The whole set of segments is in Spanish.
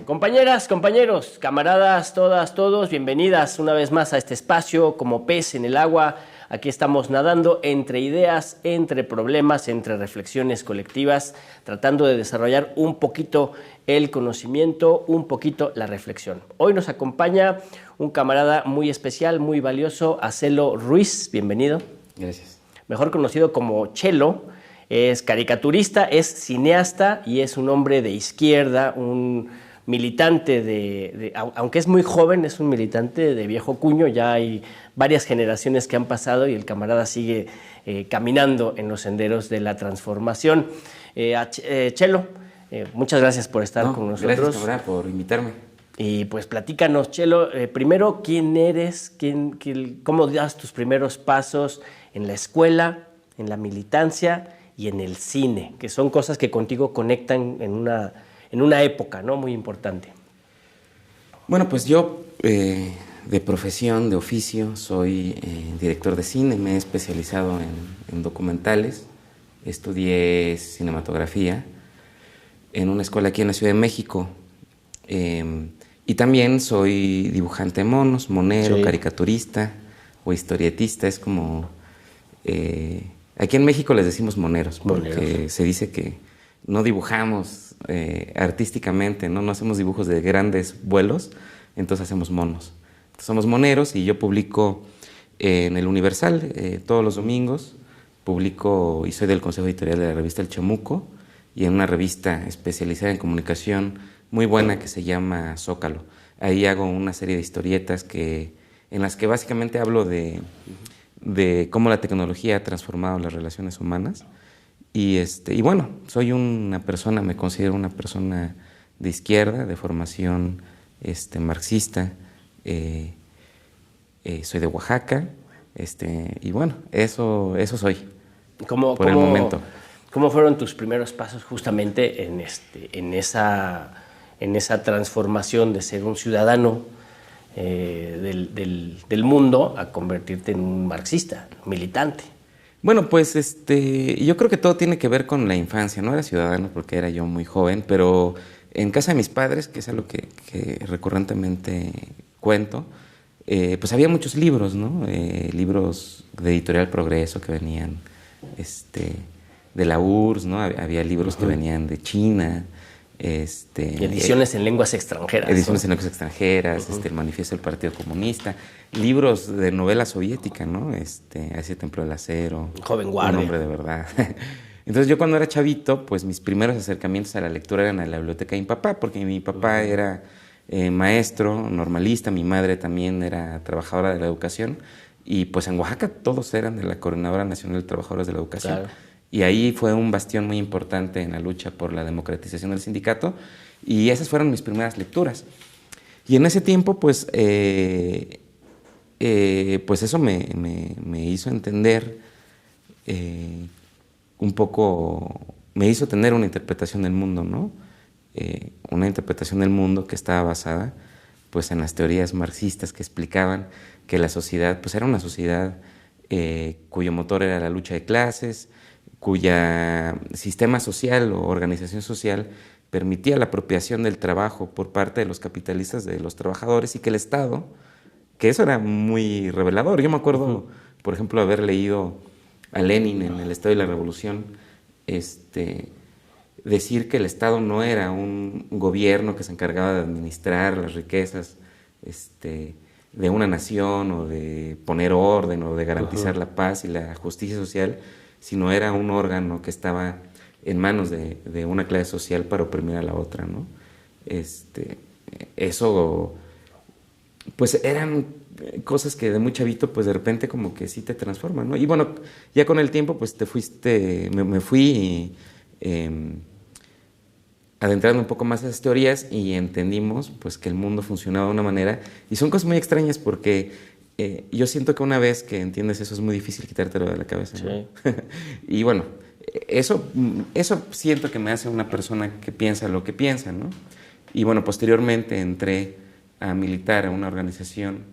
Compañeras, compañeros, camaradas, todas, todos, bienvenidas una vez más a este espacio como pez en el agua. Aquí estamos nadando entre ideas, entre problemas, entre reflexiones colectivas, tratando de desarrollar un poquito el conocimiento, un poquito la reflexión. Hoy nos acompaña un camarada muy especial, muy valioso, Acelo Ruiz, bienvenido. Gracias. Mejor conocido como Chelo, es caricaturista, es cineasta y es un hombre de izquierda, un militante aunque es muy joven, es un militante de viejo cuño. Ya hay varias generaciones que han pasado y el camarada sigue caminando en los senderos de la transformación. Chelo, muchas gracias por estar con nosotros. Gracias, camarada, por invitarme. Y pues platícanos, Chelo, primero, ¿quién eres? ¿Cómo das tus primeros pasos en la escuela, en la militancia y en el cine? Que son cosas que contigo conectan en una época, ¿no?, muy importante. Bueno, pues yo de profesión, de oficio, soy director de cine. Me he especializado en documentales. Estudié cinematografía en una escuela aquí en la Ciudad de México. Y también soy dibujante de monos, monero, sí, caricaturista o historietista. Es como... aquí en México les decimos moneros, porque se dice que no dibujamos artísticamente, ¿no? No hacemos dibujos de grandes vuelos, entonces hacemos monos. Entonces somos moneros y yo publico en El Universal todos los domingos. Publico y soy del consejo editorial de la revista El Chamuco y en una revista especializada en comunicación muy buena que se llama Zócalo. Ahí hago una serie de historietas en las que básicamente hablo de cómo la tecnología ha transformado las relaciones humanas. Y bueno, me considero una persona de izquierda, de formación marxista. Soy de Oaxaca, y bueno, eso soy por el momento. ¿Cómo fueron tus primeros pasos justamente en esa transformación de ser un ciudadano del mundo a convertirte en un marxista, militante? Bueno, pues yo creo que todo tiene que ver con la infancia. No era ciudadano porque era yo muy joven, pero en casa de mis padres, que es algo que recurrentemente cuento, pues había muchos libros, ¿no? Libros de Editorial Progreso que venían de la URSS, ¿no? Había libros que venían de China. Ediciones en lenguas extranjeras. Ediciones en lenguas extranjeras, el Manifiesto del Partido Comunista, libros de novela soviética, ¿no? Ese Templo del Acero, Joven Guardia, Un hombre de verdad. Entonces yo cuando era chavito, pues mis primeros acercamientos a la lectura eran en la biblioteca de mi papá, porque mi papá era maestro, normalista, mi madre también era trabajadora de la educación, y pues en Oaxaca todos eran de la Coordinadora Nacional de Trabajadores de la Educación. Claro. Y ahí fue un bastión muy importante en la lucha por la democratización del sindicato, y esas fueron mis primeras lecturas. Y en ese tiempo, pues eso me hizo entender un poco, me hizo tener una interpretación del mundo, ¿no? Una interpretación del mundo que estaba basada pues, en las teorías marxistas que explicaban que la sociedad pues, era una sociedad cuyo motor era la lucha de clases, cuya sistema social o organización social permitía la apropiación del trabajo por parte de los capitalistas de los trabajadores, y que el Estado, que eso era muy revelador. Yo me acuerdo, por ejemplo, haber leído a Lenin en El Estado y la Revolución, decir que el Estado no era un gobierno que se encargaba de administrar las riquezas de una nación, o de poner orden, o de garantizar la paz y la justicia social, sino era un órgano que estaba en manos de una clase social para oprimir a la otra, ¿no? Eso, pues eran cosas que de muy chavito, pues de repente como que sí te transforman, ¿no? Y bueno, ya con el tiempo, pues me fui adentrando un poco más a esas teorías, y entendimos pues que el mundo funcionaba de una manera, y son cosas muy extrañas porque yo siento que una vez que entiendes eso es muy difícil quitártelo de la cabeza, ¿no? Sí. Y bueno, eso siento que me hace una persona que piensa lo que piensa, ¿no? Y bueno, posteriormente entré a militar a una organización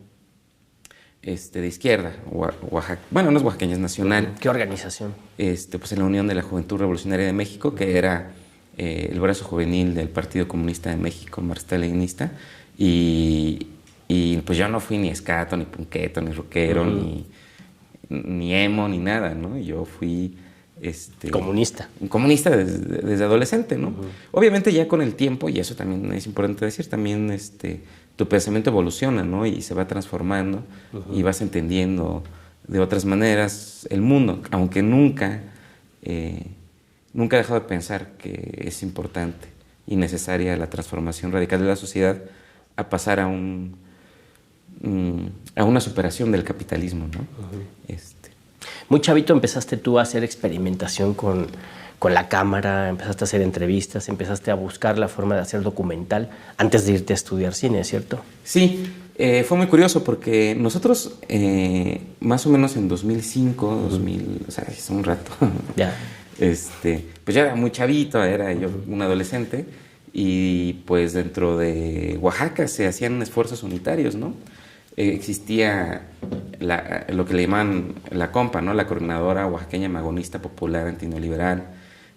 de izquierda, Oaxaca, bueno, no es oaxaqueña, es nacional. ¿Qué organización? Pues en la Unión de la Juventud Revolucionaria de México, que era el brazo juvenil del Partido Comunista de México, marxista-leninista, y pues yo no fui ni escato, ni punqueto, ni rockero, ni emo, ni nada, ¿no? Yo fui... comunista. Comunista desde adolescente, ¿no? Obviamente ya con el tiempo, y eso también es importante decir, también tu pensamiento evoluciona, ¿no? Y se va transformando y vas entendiendo de otras maneras el mundo, aunque nunca he dejado de pensar que es importante y necesaria la transformación radical de la sociedad a pasar a una superación del capitalismo, ¿no? Muy chavito empezaste tú a hacer experimentación con la cámara, empezaste a hacer entrevistas, empezaste a buscar la forma de hacer documental antes de irte a estudiar cine, ¿cierto? Sí, fue muy curioso porque nosotros más o menos en 2005, 2000, o sea, hace un rato, ya. Pues ya era muy chavito, era yo un adolescente, y pues dentro de Oaxaca se hacían esfuerzos unitarios, ¿no? Existía lo que le llaman la COMPA, ¿no? La Coordinadora Oaxaqueña Magonista Popular Antineoliberal,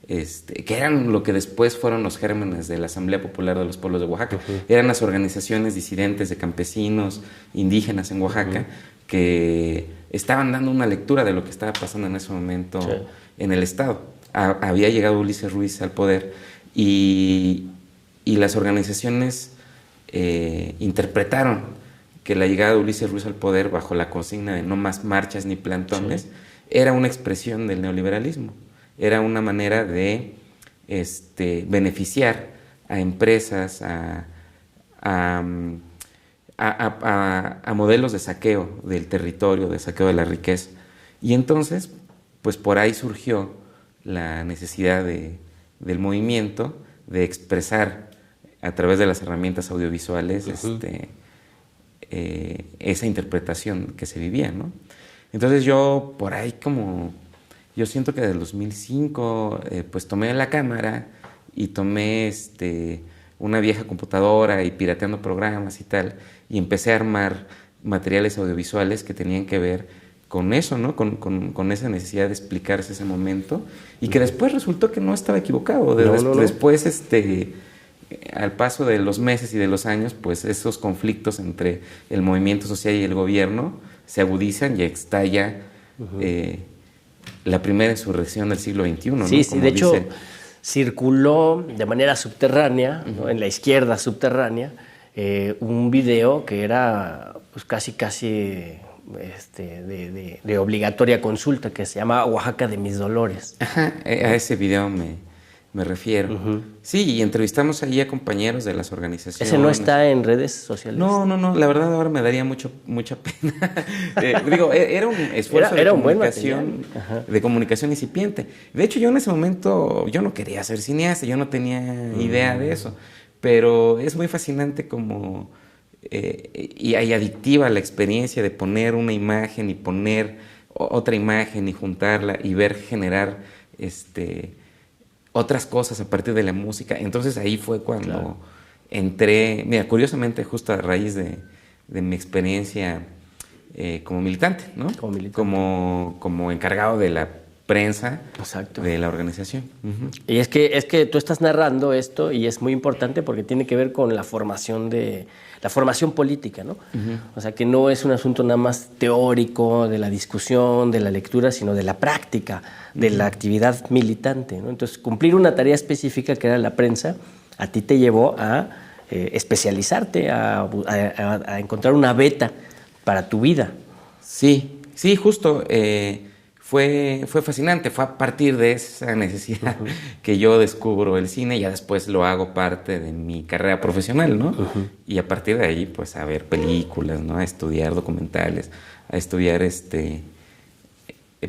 que eran lo que después fueron los gérmenes de la Asamblea Popular de los Pueblos de Oaxaca. Eran las organizaciones disidentes de campesinos, indígenas en Oaxaca, que estaban dando una lectura de lo que estaba pasando en ese momento en el Estado. Había llegado Ulises Ruiz al poder y las organizaciones interpretaron que la llegada de Ulises Ruiz al poder bajo la consigna de no más marchas ni plantones era una expresión del neoliberalismo, era una manera de beneficiar a empresas, a modelos de saqueo del territorio, de saqueo de la riqueza. Y entonces, pues por ahí surgió la necesidad del movimiento de expresar a través de las herramientas audiovisuales esa interpretación que se vivía, ¿no? Entonces yo por ahí yo siento que del 2005 pues tomé la cámara y tomé una vieja computadora y pirateando programas y tal, y empecé a armar materiales audiovisuales que tenían que ver con eso, ¿no? Con esa necesidad de explicarse ese momento, y que después resultó que no estaba equivocado. Después al paso de los meses y de los años, pues esos conflictos entre el movimiento social y el gobierno se agudizan y estalla la primera insurrección del siglo XXI, ¿no? Sí, de hecho circuló de manera subterránea, ¿no? En la izquierda subterránea, un video que era pues casi de obligatoria consulta, que se llama Oaxaca de mis dolores. Ajá, a ese video me refiero. Sí, y entrevistamos ahí a compañeros de las organizaciones. ¿Ese no está en redes sociales? No, la verdad ahora me daría mucha pena. Era un esfuerzo de comunicación incipiente. De hecho, yo en ese momento, yo no quería ser cineasta, yo no tenía idea de eso, pero es muy fascinante y adictiva la experiencia de poner una imagen y poner otra imagen y juntarla y ver generar otras cosas a partir de la música. Entonces ahí fue cuando entré, mira, curiosamente justo a raíz de mi experiencia como militante, ¿no? Como encargado de la prensa. Exacto. De la organización. Y es que tú estás narrando esto y es muy importante porque tiene que ver con la formación política, ¿no? O sea, que no es un asunto nada más teórico de la discusión, de la lectura, sino de la práctica, de la actividad militante, ¿no? Entonces, cumplir una tarea específica que era la prensa, a ti te llevó a especializarte, a encontrar una beta para tu vida. Sí, justo. Fue fascinante, fue a partir de esa necesidad que yo descubro el cine y ya después lo hago parte de mi carrera profesional, ¿no? Y a partir de ahí, pues a ver películas, ¿no? A estudiar documentales, a estudiar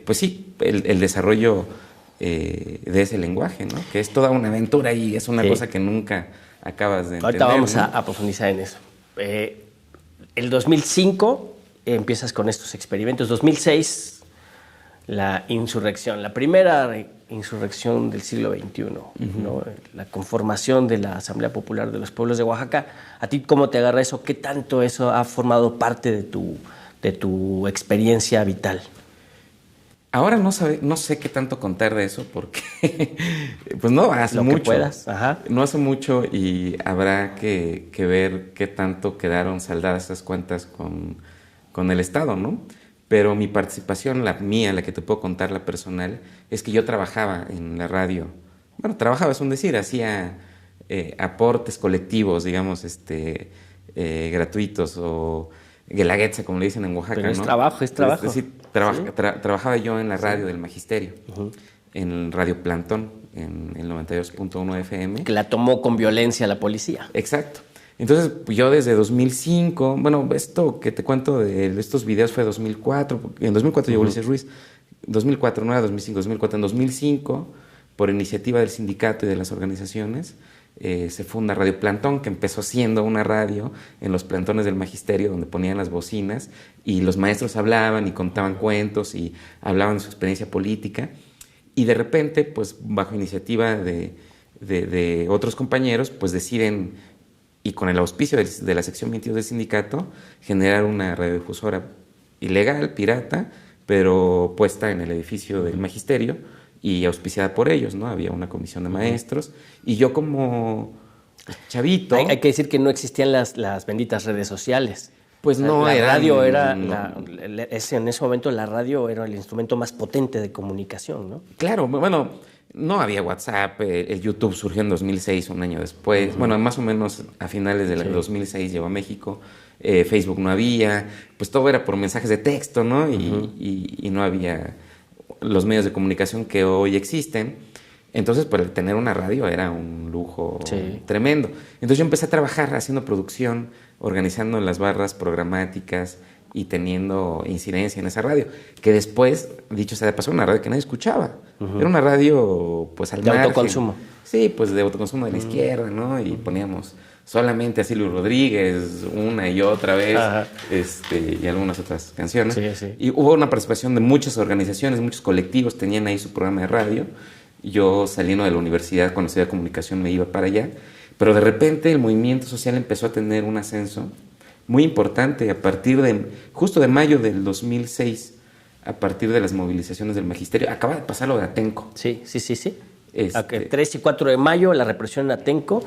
pues sí, el desarrollo de ese lenguaje, ¿no? Que es toda una aventura y es una cosa que nunca acabas de entender. Ahorita vamos, ¿no? a profundizar en eso. El 2005 empiezas con estos experimentos. 2006... la insurrección, la primera insurrección del siglo XXI, ¿no? La conformación de la Asamblea Popular de los Pueblos de Oaxaca. ¿A ti cómo te agarra eso? ¿Qué tanto eso ha formado parte de de tu experiencia vital? Ahora no sé qué tanto contar de eso porque pues no hace Lo mucho. que puedas. Ajá. No hace mucho y habrá que ver qué tanto quedaron saldadas esas cuentas con el Estado, ¿no? Pero mi participación, la mía, la que te puedo contar, la personal, es que yo trabajaba en la radio. Bueno, trabajaba, es un decir, hacía aportes colectivos, digamos, gratuitos o guelaguetza, como le dicen en Oaxaca, Pero es ¿no? trabajo, es trabajo. Es decir, trabajaba yo en la radio del Magisterio, en Radio Plantón, en el 92.1 FM. Que la tomó con violencia la policía. Exacto. Entonces, pues, yo desde 2005, bueno, esto que te cuento de estos videos fue 2004, en 2004 llegó Ulises Ruiz, 2004, no era 2005, 2004, en 2005, por iniciativa del sindicato y de las organizaciones, se funda Radio Plantón, que empezó siendo una radio en los plantones del Magisterio, donde ponían las bocinas y los maestros hablaban y contaban cuentos y hablaban de su experiencia política. Y de repente, pues bajo iniciativa de otros compañeros, pues deciden, y con el auspicio de la sección 22 del sindicato, generar una radiodifusora ilegal, pirata, pero puesta en el edificio del Magisterio y auspiciada por ellos, ¿no? Había una comisión de maestros y yo como chavito... Hay que decir que no existían las benditas redes sociales. Pues no la eran, radio era, no. en ese momento la radio era el instrumento más potente de comunicación, ¿no? Claro, bueno, no había WhatsApp, el YouTube surgió en 2006, un año después, bueno, más o menos a finales del 2006 llegó a México, Facebook no había, pues todo era por mensajes de texto, ¿no? Y no había los medios de comunicación que hoy existen. Entonces, pues tener una radio era un lujo tremendo. Entonces yo empecé a trabajar haciendo producción, organizando las barras programáticas y teniendo incidencia en esa radio, que después, dicho sea de paso, una radio que nadie escuchaba. Era una radio, pues, al margen. De autoconsumo. Sí, pues de autoconsumo de la izquierda, ¿no? Y poníamos solamente a Silvio Rodríguez una y otra vez, y algunas otras canciones. Sí. Y hubo una participación de muchas organizaciones, muchos colectivos tenían ahí su programa de radio. Yo, saliendo de la universidad, cuando estudiaba comunicación, me iba para allá. Pero de repente el movimiento social empezó a tener un ascenso muy importante a partir justo de mayo del 2006, a partir de las movilizaciones del Magisterio. Acaba de pasar lo de Atenco. Sí. 3 y 4 de mayo, la represión en Atenco.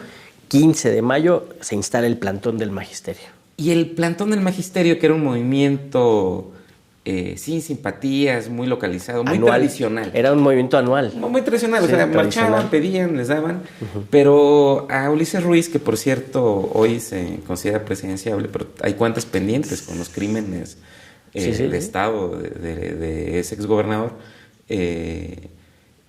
15 de mayo se instala el Plantón del Magisterio. Y el Plantón del Magisterio, que era un movimiento sin simpatías, muy localizado, muy tradicional. Era un movimiento anual. Muy tradicional, o sea, marchaban, pedían, les daban. Pero a Ulises Ruiz, que por cierto hoy se considera presidenciable, pero hay cuentas pendientes con los crímenes de Estado de ese exgobernador,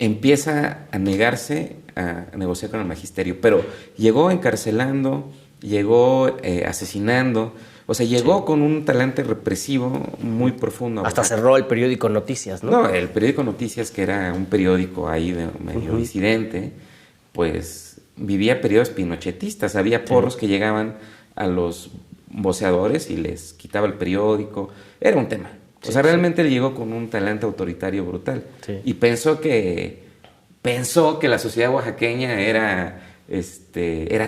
empieza a negarse a negociar con el Magisterio, pero llegó encarcelando, llegó asesinando, o sea, llegó con un talante represivo muy profundo. Hasta cerró el periódico Noticias, ¿no? No, el periódico Noticias, que era un periódico ahí de medio disidente, pues vivía periodos pinochetistas. Había porros que llegaban a los voceadores y les quitaba el periódico. Era un tema. O sea, realmente él llegó con un talante autoritario brutal. Sí. Y pensó que la sociedad oaxaqueña era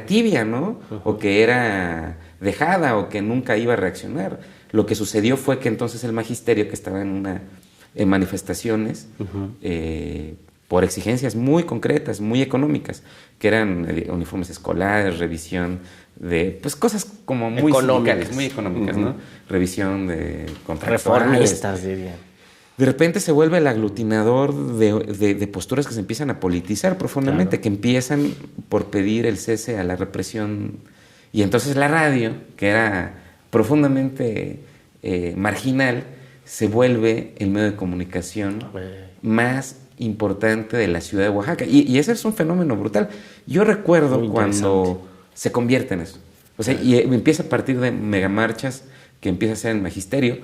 tibia, ¿no? O que era dejada o que nunca iba a reaccionar. Lo que sucedió fue que entonces el Magisterio, que estaba en manifestaciones por exigencias muy concretas, muy económicas, que eran uniformes escolares, revisión de pues cosas como muy sindicales, muy económicas, ¿no? Revisión de contractuales. Reformistas, dirían. De repente se vuelve el aglutinador de posturas que se empiezan a politizar profundamente, que empiezan por pedir el cese a la represión. Y entonces la radio, que era profundamente marginal, se vuelve el medio de comunicación más importante de la ciudad de Oaxaca. Y ese es un fenómeno brutal. Yo recuerdo cuando se convierte en eso. O sea, y empieza a partir de megamarchas que empieza a ser el Magisterio,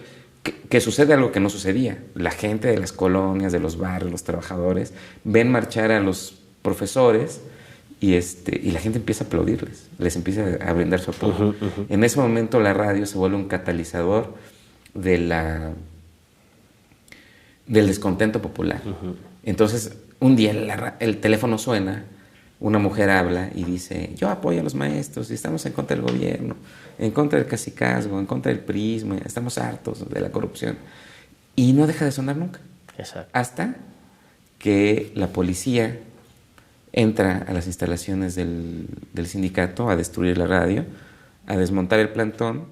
que sucede algo que no sucedía. La gente de las colonias, de los barrios, los trabajadores, ven marchar a los profesores y la gente empieza a aplaudirles, les empieza a brindar su apoyo. En ese momento la radio se vuelve un catalizador del descontento popular. Entonces, un día el teléfono suena una mujer habla y dice, yo apoyo a los maestros y estamos en contra del gobierno, en contra del cacicazgo, en contra del priismo, estamos hartos de la corrupción. Y no deja de sonar nunca. Exacto. Hasta que la policía entra a las instalaciones del sindicato a destruir la radio, a desmontar el plantón,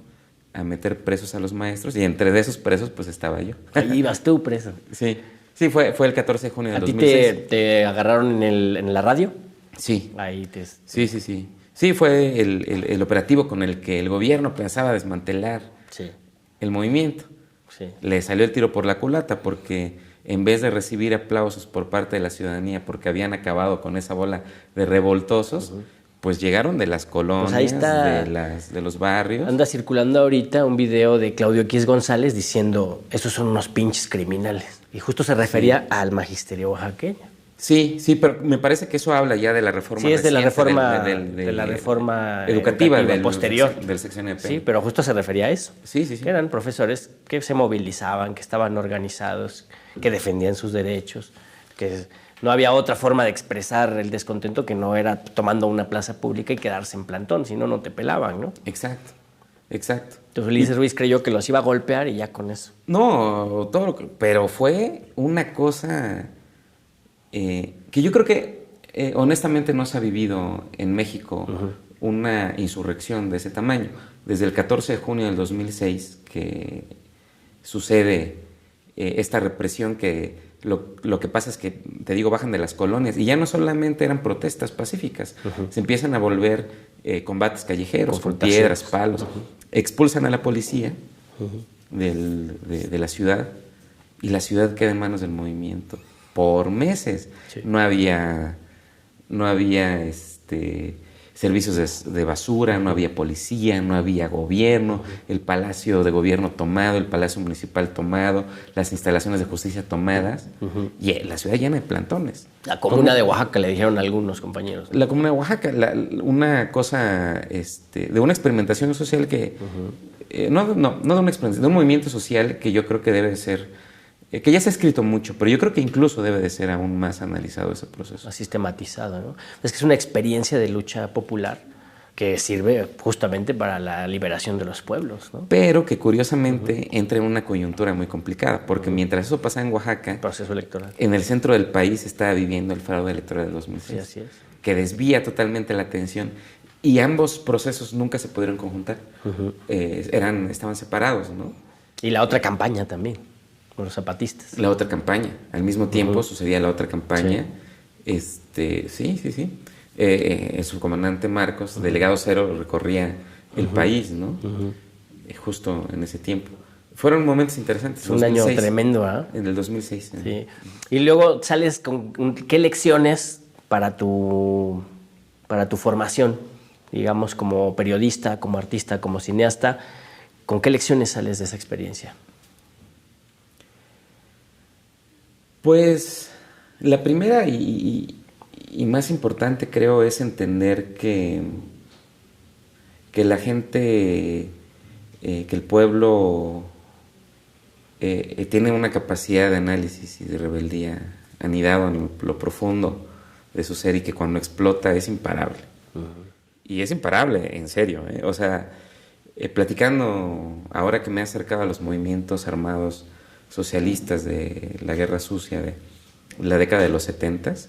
a meter presos a los maestros, y entre de esos presos pues estaba yo. Ahí ibas tú preso. Sí, sí, fue el 14 de junio del ¿A ti 2006. te agarraron en la radio? Sí. Ahí te... Sí. Sí, fue el operativo con el que el gobierno pensaba desmantelar Sí, el movimiento. sí. Le salió el tiro por la culata porque en vez de recibir aplausos por parte de la ciudadanía porque habían acabado con esa bola de revoltosos, pues llegaron de las colonias, Pues ahí está. de los barrios. Anda circulando ahorita un video de Claudio X González diciendo, esos son unos pinches criminales. Y justo se refería al magisterio oaxaqueño. Sí, pero me parece que eso habla ya de la reforma. Sí, es de la reciente, reforma educativa posterior. del sexenio de Peña. Sí, pero justo se refería a eso. Sí. Que eran profesores que se movilizaban, que estaban organizados, que defendían sus derechos, que no había otra forma de expresar el descontento que no era tomando una plaza pública y quedarse en plantón, si no, no te pelaban, ¿no? Exacto. Entonces Ulises Ruiz creyó que los iba a golpear y ya con eso. No, pero fue una cosa que yo creo que honestamente no se ha vivido en México una insurrección de ese tamaño. Desde el 14 de junio del 2006 que sucede esta represión que lo que pasa es que, te digo, bajan de las colonias y ya no solamente eran protestas pacíficas, se empiezan a volver combates callejeros con piedras, palos, expulsan a la policía de la ciudad y la ciudad queda en manos del movimiento por meses. Sí. No había servicios de basura, no había policía, no había gobierno, el palacio de gobierno tomado, el palacio municipal tomado, las instalaciones de justicia tomadas, y la ciudad llena de plantones. La comuna de Oaxaca, le dijeron algunos compañeros. La comuna de Oaxaca, una cosa de una experimentación social que, no de una experimentación, de un movimiento social que yo creo que debe ser, que ya se ha escrito mucho, pero yo creo que incluso debe de ser aún más analizado ese proceso. Más sistematizado, ¿no? Es que es una experiencia de lucha popular que sirve justamente para la liberación de los pueblos, ¿no? Pero que curiosamente entra en una coyuntura muy complicada, porque mientras eso pasa en Oaxaca, proceso electoral, en el centro del país estaba viviendo el fraude electoral del 2006, sí, así es, que desvía totalmente la atención, y ambos procesos nunca se pudieron conjuntar, estaban separados, ¿no? Y la otra campaña también, con los zapatistas. La otra campaña, al mismo tiempo sucedía la otra campaña, sí. El subcomandante Marcos, delegado cero, recorría el país, ¿no? Justo en ese tiempo. Fueron momentos interesantes. Un 2006, año tremendo, ¿ah? En el 2006. Sí. Y luego sales con qué lecciones para tu formación, digamos, como periodista, como artista, como cineasta, ¿con qué lecciones sales de esa experiencia? Pues la primera y más importante, creo, es entender que la gente, que el pueblo tiene una capacidad de análisis y de rebeldía anidado en lo profundo de su ser y que cuando explota es imparable. Y es imparable, en serio. O sea, platicando, ahora que me he acercado a los movimientos armados socialistas de la Guerra Sucia de la década de los 70s,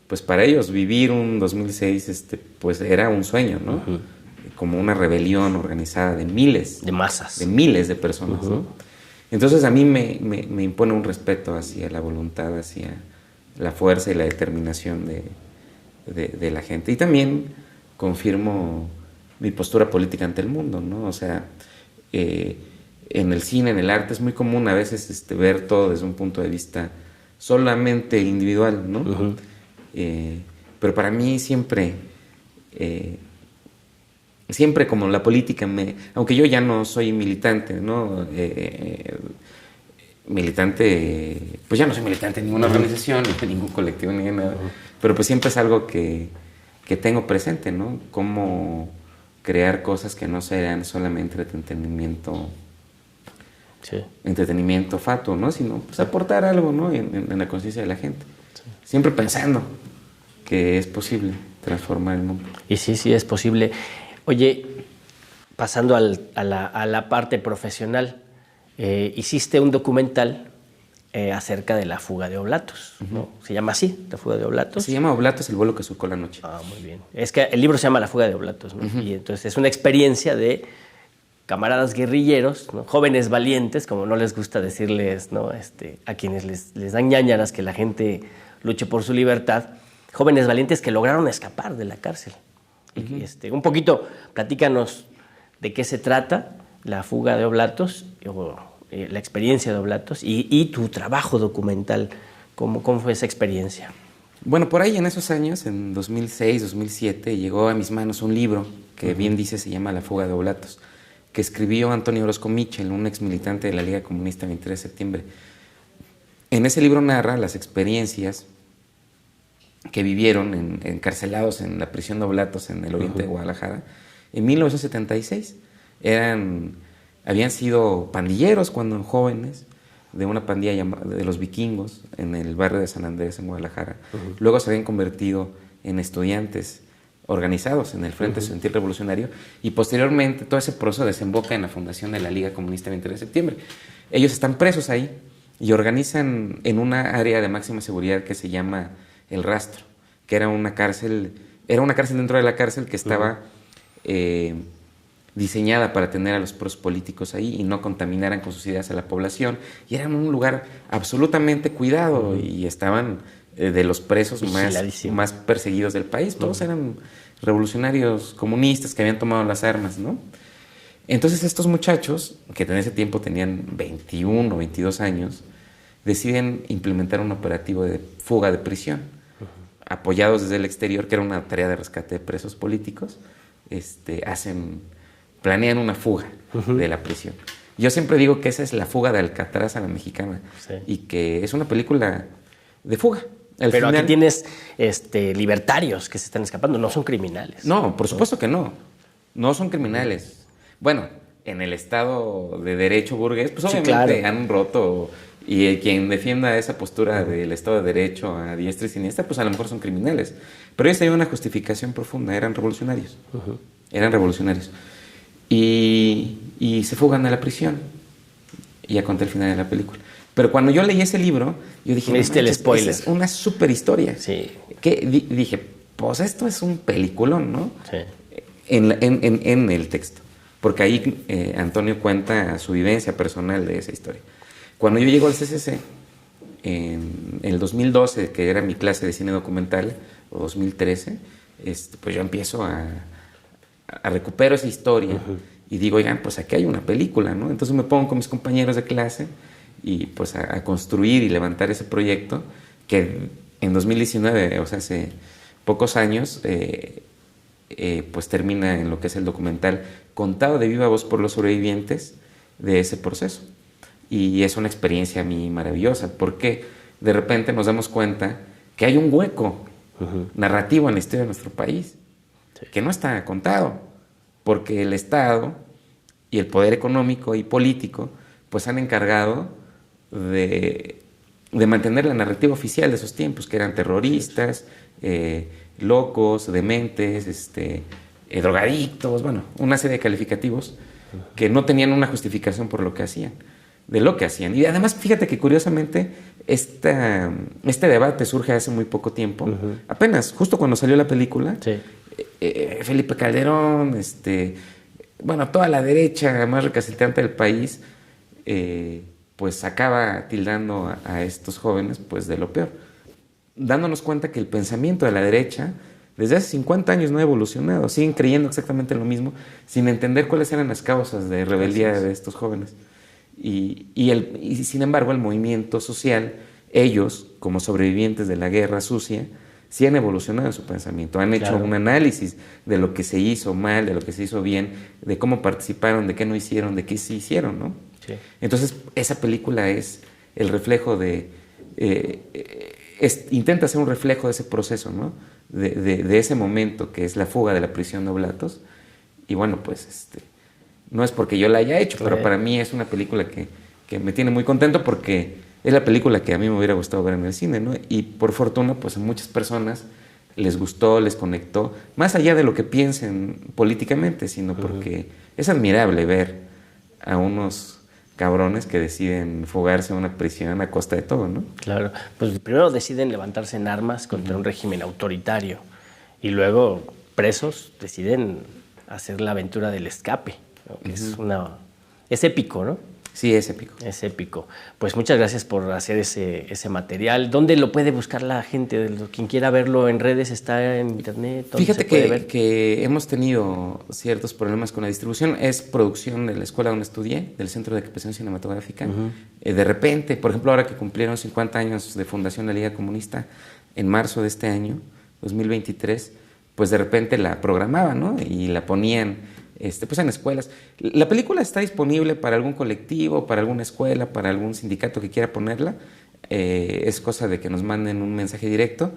pues para ellos vivir un 2006 pues era un sueño, ¿no? Como una rebelión organizada de miles. De masas. De miles de personas, ¿no? Entonces a mí me impone un respeto hacia la voluntad, hacia la fuerza y la determinación de la gente. Y también confirmo mi postura política ante el mundo, ¿no? O sea, en el cine, en el arte, es muy común a veces ver todo desde un punto de vista solamente individual, ¿no? Pero para mí siempre como la política, aunque yo ya no soy militante, ¿no? Pues ya no soy militante en ninguna organización, ni en ningún colectivo, ni en nada, pero pues siempre es algo que tengo presente, ¿no? Cómo crear cosas que no sean solamente entretenimiento fatuo, ¿no? Sino pues aportar algo, ¿no? En la conciencia de la gente. Sí. Siempre pensando que es posible transformar el mundo. Y sí, sí es posible. Oye, pasando a la parte profesional, hiciste un documental acerca de la fuga de Oblatos, ¿no? Se llama así, la fuga de Oblatos. Se llama Oblatos, el vuelo que surcó la noche. Ah, muy bien. Es que el libro se llama La fuga de Oblatos, ¿no? Y entonces es una experiencia de camaradas guerrilleros, ¿no? Jóvenes valientes, como no les gusta decirles, ¿no? A quienes les dan ñáñaras que la gente luche por su libertad, jóvenes valientes que lograron escapar de la cárcel. Un poquito, platícanos de qué se trata la fuga de Oblatos, la experiencia de Oblatos y tu trabajo documental. ¿Cómo fue esa experiencia? Bueno, por ahí en esos años, en 2006, 2007, llegó a mis manos un libro que bien dice se llama La fuga de Oblatos, que escribió Antonio Orozco Mitchell, un ex militante de la Liga Comunista 23 de septiembre. En ese libro narra las experiencias que vivieron encarcelados en la prisión de Oblatos en el oriente de Guadalajara en 1976. Habían sido pandilleros cuando jóvenes de una pandilla de los vikingos en el barrio de San Andrés en Guadalajara. Luego se habían convertido en estudiantes organizados en el Frente Estudiantil Revolucionario y posteriormente todo ese proceso desemboca en la fundación de la Liga Comunista 23 de septiembre. Ellos están presos ahí y organizan en una área de máxima seguridad que se llama El Rastro, que era una cárcel dentro de la cárcel que estaba diseñada para tener a los presos políticos ahí y no contaminaran con sus ideas a la población. Y era un lugar absolutamente cuidado y estaban de los presos más perseguidos del país. Todos eran revolucionarios comunistas que habían tomado las armas, ¿no? Entonces estos muchachos, que en ese tiempo tenían 21 o 22 años, deciden implementar un operativo de fuga de prisión, apoyados desde el exterior, que era una tarea de rescate de presos políticos. Planean una fuga de la prisión. Yo siempre digo que esa es la fuga de Alcatraz a la mexicana, y que es una película de fuga. Pero aquí tienes libertarios que se están escapando, no son criminales. No, por supuesto que no. No son criminales. Bueno, en el Estado de Derecho burgués, pues obviamente han roto, y quien defienda esa postura del Estado de Derecho a diestra y siniestra, pues a lo mejor son criminales. Pero ellos tenían una justificación profunda, eran revolucionarios. Eran revolucionarios. Y se fugan de la prisión. Y ya conté el final de la película. Pero cuando yo leí ese libro, yo dije, me diste el spoiler. Es una super historia. Sí. Dije, pues esto es un peliculón, ¿no? Sí. En el texto. Porque ahí Antonio cuenta su vivencia personal de esa historia. Cuando yo llego al CCC, en el 2012, que era mi clase de cine documental, o 2013, pues yo empiezo a recupero esa historia y digo, oigan, pues aquí hay una película, ¿no? Entonces me pongo con mis compañeros de clase y pues a construir y levantar ese proyecto que en 2019, o sea, hace pocos años, pues termina en lo que es el documental contado de viva voz por los sobrevivientes de ese proceso. Y es una experiencia a mí maravillosa, porque de repente nos damos cuenta que hay un hueco narrativo en la historia de nuestro país, que no está contado, porque el Estado y el poder económico y político pues han encargado de mantener la narrativa oficial de esos tiempos, que eran terroristas, locos, dementes, drogadictos, bueno, una serie de calificativos que no tenían una justificación por lo que hacían, de lo que hacían. Y además, fíjate que curiosamente este debate surge hace muy poco tiempo, apenas, justo cuando salió la película. Sí. Felipe Calderón, bueno, toda la derecha más recalcitrante del país, pues acaba tildando a estos jóvenes pues de lo peor, dándonos cuenta que el pensamiento de la derecha desde hace 50 años no ha evolucionado, siguen creyendo exactamente lo mismo, sin entender cuáles eran las causas de rebeldía de estos jóvenes. Y sin embargo el movimiento social, ellos como sobrevivientes de la guerra sucia, sí han evolucionado en su pensamiento, han hecho un análisis de lo que se hizo mal, de lo que se hizo bien, de cómo participaron, de qué no hicieron, de qué sí hicieron, ¿no? Sí. Entonces, esa película es el reflejo de... intenta ser un reflejo de ese proceso, ¿no? De ese momento que es la fuga de la prisión de Oblatos. Y bueno, pues no es porque yo la haya hecho, pero para mí es una película que me tiene muy contento porque es la película que a mí me hubiera gustado ver en el cine, ¿no? Y por fortuna, pues a muchas personas les gustó, les conectó, más allá de lo que piensen políticamente, sino porque es admirable ver a unos cabrones que deciden fugarse a una prisión a costa de todo, ¿no? Claro, pues primero deciden levantarse en armas contra un régimen autoritario y luego presos deciden hacer la aventura del escape, ¿no? Que es épico, ¿no? Sí, es épico. Es épico. Pues muchas gracias por hacer ese material. ¿Dónde lo puede buscar la gente? Quien quiera verlo en redes, está en internet. Fíjate que hemos tenido ciertos problemas con la distribución. Es producción de la escuela donde estudié, del Centro de Capacitación Cinematográfica. De repente, por ejemplo, ahora que cumplieron 50 años de fundación de la Liga Comunista, en marzo de este año, 2023, pues de repente la programaban, ¿no? Y la ponían pues en escuelas. La película está disponible para algún colectivo, para alguna escuela, para algún sindicato que quiera ponerla. Es cosa de que nos manden un mensaje directo.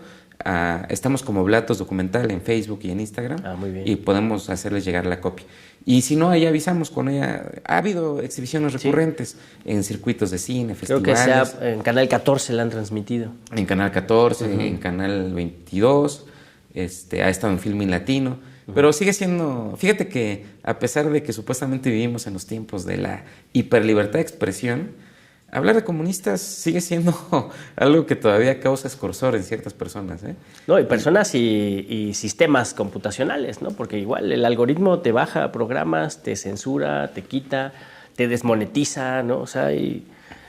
Estamos como Blatos Documental en Facebook y en Instagram. Muy bien. Y podemos hacerles llegar la copia. Y si no, ahí avisamos con ella. Ha habido exhibiciones recurrentes en circuitos de cine, festivales. Creo que en Canal 14 la han transmitido. En Canal 14, en Canal 22. Ha estado en Filmin Latino. Pero sigue siendo, fíjate que a pesar de que supuestamente vivimos en los tiempos de la hiperlibertad de expresión, hablar de comunistas sigue siendo algo que todavía causa escorzor en ciertas personas, ¿eh? No, y personas y sistemas computacionales, ¿no? Porque igual el algoritmo te baja programas, te censura, te quita, te desmonetiza, ¿no? O sea,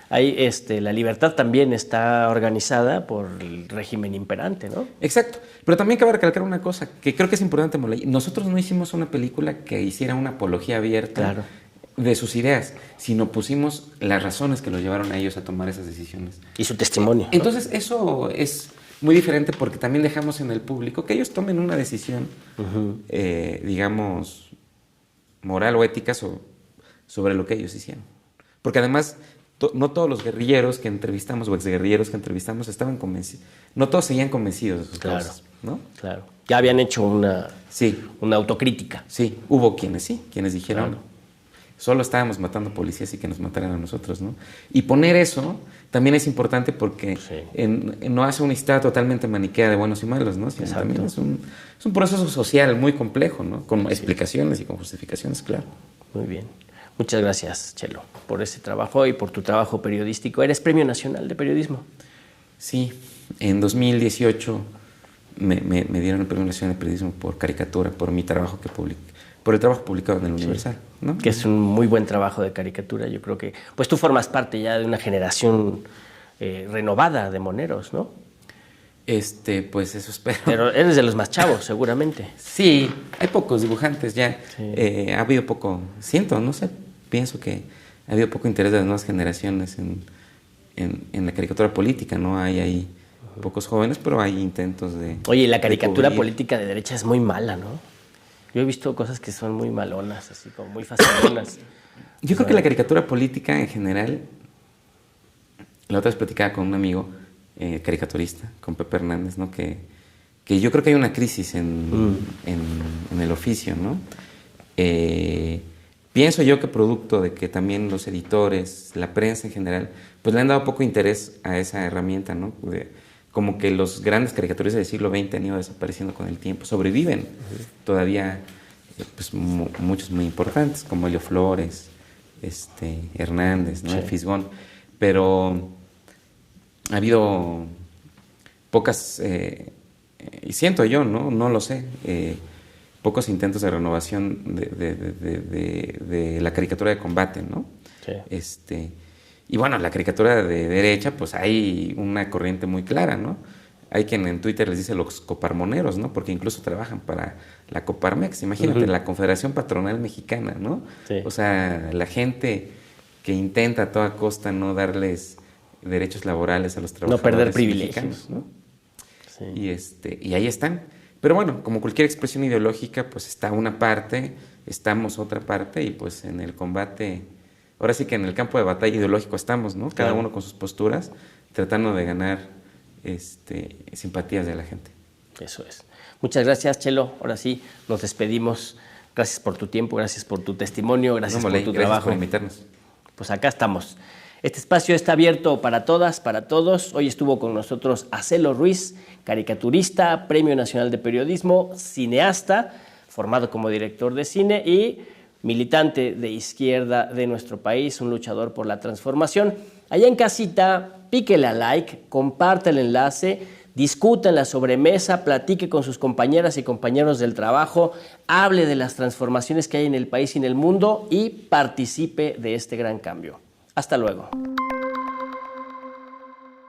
la libertad también está organizada por el régimen imperante, ¿no? Exacto. Pero también cabe recalcar una cosa que creo que es importante, Molay. Nosotros no hicimos una película que hiciera una apología abierta de sus ideas, sino pusimos las razones que los llevaron a ellos a tomar esas decisiones. Y su testimonio. Entonces, eso es muy diferente porque también dejamos en el público que ellos tomen una decisión, digamos, moral o ética sobre lo que ellos hicieron. Porque además, no todos los guerrilleros que entrevistamos o exguerrilleros que entrevistamos estaban convencidos. No todos seguían convencidos de sus causas, ¿no? Claro. Ya habían hecho una autocrítica. Sí, hubo quienes dijeron, solo estábamos matando policías y que nos mataran a nosotros, ¿no? Y poner eso también es importante porque no hace una historia totalmente maniquea de buenos y malos, ¿no? Sino también es un proceso social muy complejo, ¿no? Con explicaciones y con justificaciones, claro. Muy bien. Muchas gracias, Chelo, por ese trabajo y por tu trabajo periodístico. ¿Eres Premio Nacional de Periodismo? Sí, en 2018 me dieron el Premio Nacional de Periodismo por caricatura, por mi trabajo por el trabajo publicado en el Universal, ¿no? Que es un muy buen trabajo de caricatura. Yo creo que pues tú formas parte ya de una generación renovada de moneros, ¿no? Pues eso espero. Pero eres de los más chavos, seguramente. Sí, hay pocos dibujantes ya. Sí. Ha habido poco, pienso que ha habido poco interés de las nuevas generaciones en la caricatura política, ¿no? Hay ahí pocos jóvenes, pero hay intentos de... Oye, la caricatura política de derecha es muy mala, ¿no? Yo he visto cosas que son muy malonas, así como muy facilonas. Yo creo que la caricatura política en general, la otra vez platicaba con un amigo caricaturista, con Pepe Hernández, ¿no? Que yo creo que hay una crisis en el oficio, ¿no? Pienso yo que producto de que también los editores, la prensa en general, pues le han dado poco interés a esa herramienta, ¿no? Como que los grandes caricaturistas del siglo XX han ido desapareciendo con el tiempo. Sobreviven todavía pues, muchos muy importantes, como Helio Flores, Hernández, ¿no? El Fisgón. Pero ha habido pocas, y siento yo, no lo sé, pocos intentos de renovación de la caricatura de combate, ¿no? Sí. Y bueno, la caricatura de derecha, pues hay una corriente muy clara, ¿no? Hay quien en Twitter les dice los coparmoneros, ¿no? Porque incluso trabajan para la Coparmex, imagínate, la Confederación Patronal Mexicana, ¿no? Sí. O sea, la gente que intenta a toda costa no darles derechos laborales a los trabajadores. No perder privilegios, ¿no? Sí. Y ahí están. Pero bueno, como cualquier expresión ideológica, pues está una parte, estamos otra parte, y pues en el combate, ahora sí que en el campo de batalla ideológico estamos, ¿no? Cada uno con sus posturas, tratando de ganar simpatías de la gente. Eso es. Muchas gracias, Chelo. Ahora sí, nos despedimos. Gracias por tu tiempo, gracias por tu testimonio, gracias por tu trabajo. Gracias por invitarnos. Pues acá estamos. Este espacio está abierto para todas, para todos. Hoy estuvo con nosotros Acelo Ruiz, caricaturista, Premio Nacional de Periodismo, cineasta, formado como director de cine y militante de izquierda de nuestro país, un luchador por la transformación. Allá en casita, píquele a like, comparte el enlace, discuta en la sobremesa, platique con sus compañeras y compañeros del trabajo, hable de las transformaciones que hay en el país y en el mundo y participe de este gran cambio. Hasta luego.